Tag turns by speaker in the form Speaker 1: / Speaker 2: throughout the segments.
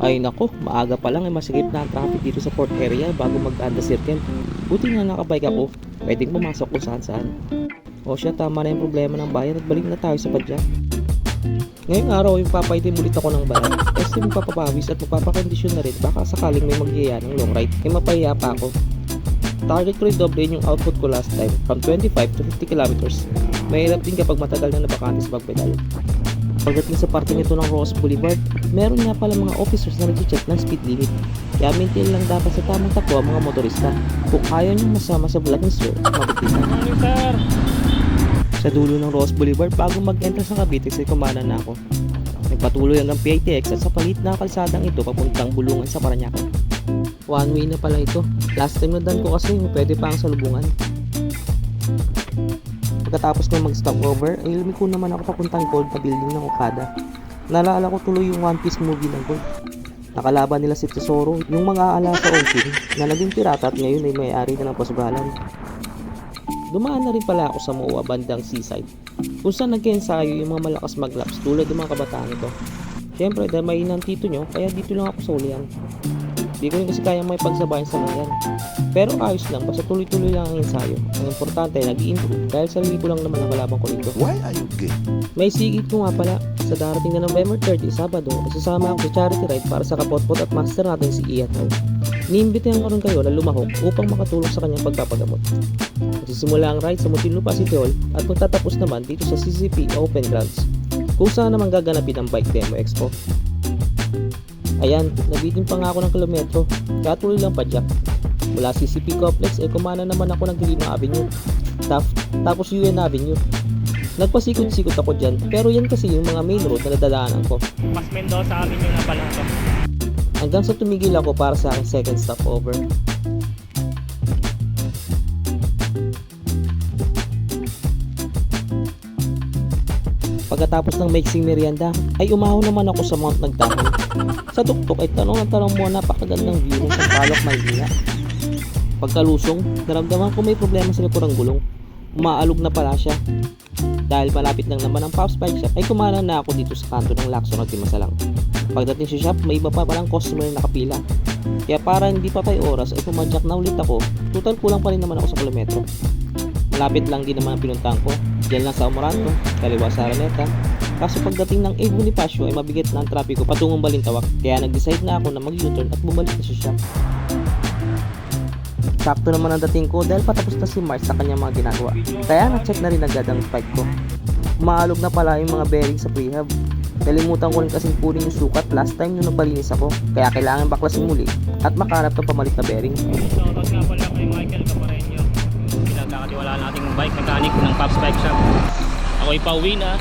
Speaker 1: Ay nako, maaga pa lang ay masigip na ang traffic dito sa port area bago mag-Anda Circle. Buti nga nakabike ako, pwedeng pumasok kung saan saan. O siya, tama na yung problema ng bayan at balik na tayo sa padyak. Ngayong araw yung papaitim ulit ako ng bayan kasi magpapapawis at magpapakondisyon na rin baka sakaling may magyaya ng long ride ay mapahiya pa ako. Target ko rin doble yung output ko last time from 25 to 50 kilometers. Mahirap din kapag matagal na nabakante sa pagpedal. Pagdating sa parte nito ng Ross Boulevard, meron nga pala mga officers na nag-check ng speed limit. Kaya maintain lang dapat sa tamang takbo ang mga motorista. Kung ayaw nyo masama sa vlogging sir, mabitisan. Sa dulo ng Ross Boulevard, bago mag-enter sa Cavite, ay kumana na ako. Nagpatuloy hanggang PITX at sa palit na kalsadang ito papuntang Bulungan sa Parañaque. One way na pala ito. Last time na dan ko kasi pwede pa ang salubungan. Pagkatapos ng mag-stop over, ay lumiko naman ako papuntang Gold na building ng Okada. Naalala ko tuloy yung One Piece movie ng Gold. Nakalaban nila si Tesoro, yung mga ala sa Onkin, na naging pirata at ngayon ay may-ari na ng pasbalan. Dumaan na rin pala ako sa MOA bandang seaside, kung saan nag-ensayo yung mga malakas maglaps tulad ng mga kabataan ito. Siyempre dahil may inang tito nyo, kaya dito lang ako sa ulihan. Di ko rin kasi kayang may pagsabayan sa mga yan. Pero ayos lang, basta tuloy-tuloy lang ang ensayo. Ang importante ay nag-i-improve dahil sarili ko lang naman ang kalaban ko nito.
Speaker 2: Why are you gay?
Speaker 1: May sigit ko nga pala, sa darating na November 30, Sabado, isasama ako sa charity ride para sa kapotpot at master natin si Iataw. Niimbitahan ko rin kayo na lumahok upang makatulong sa kanyang pagpapagamot. Magsisimula ang ride sa Muntinlupa City Hall at magtatapos naman dito sa CCP Open Grounds, kung saan naman gaganapin ang Bike Demo Expo. Ayan, nabitin pa nga ako ng kilometro, kaya tuloy lang padyak. Mula CCP Complex ay kumana naman ako ng Quirino Avenue, tapos UN Avenue. Nagpasikot-sikot ako dyan, pero yan kasi yung mga main road na nadadaanan ko.
Speaker 3: Mas Mendoza Avenue na pala ito.
Speaker 1: Hanggang sa tumigil ako para sa aking second stopover. Pagkatapos ng mixing merienda, ay umahon naman ako sa Mount Nagdahon. Sa tuktok ay tanong mo napakagandang view ng Sampaloc, Maynila. Pagkalusong, naramdaman ko may problema sa likurang gulong. Umaalog na pala siya. Dahil malapit lang naman ang Pops Bike Shop, ay kumana na ako dito sa kanto ng Lacson at Timasalang. Pagdating sa shop, may iba pa palang customer na nakapila. Kaya para hindi pa tayo oras, ay pumadyak na ulit ako. Total kulang pa rin naman ako sa kilometro. Malapit lang din naman ang pinuntahan ko. Diyan lang sa Amoranto, kaliwa sa Araneta. Kaso pagdating ng A. Bonifacio ay mabigat na ang trapiko patungong Balintawak. Kaya nag-decide na ako na mag-U-turn at bumalik na sa shop. Sakto naman ang dating ko dahil patapos na si Mars sa kanyang mga ginagawa. Kaya na-check na rin agad ang spike ko. Umaalog na pala yung mga bearing sa prehab. Kalimutan ko rin kasing kunin yung sukat last time nung nagbalinis ako. Kaya kailangan baklasin muli at makahanap ng pamalit na bearing.
Speaker 3: Shoutout nga pala kay Michael Capareño, pinagkakatiwalaan nating bike mechanic ng Pops Bike Shop. Ako'y pauwi na.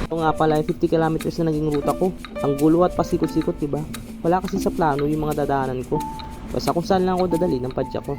Speaker 1: Ito nga pala yung 50 kilometers na naging ruta ko. Ang gulo at pasikot-sikot, diba? Wala kasi sa plano yung mga dadaanan ko. Basta kung saan lang ako dadali ng padyak ko.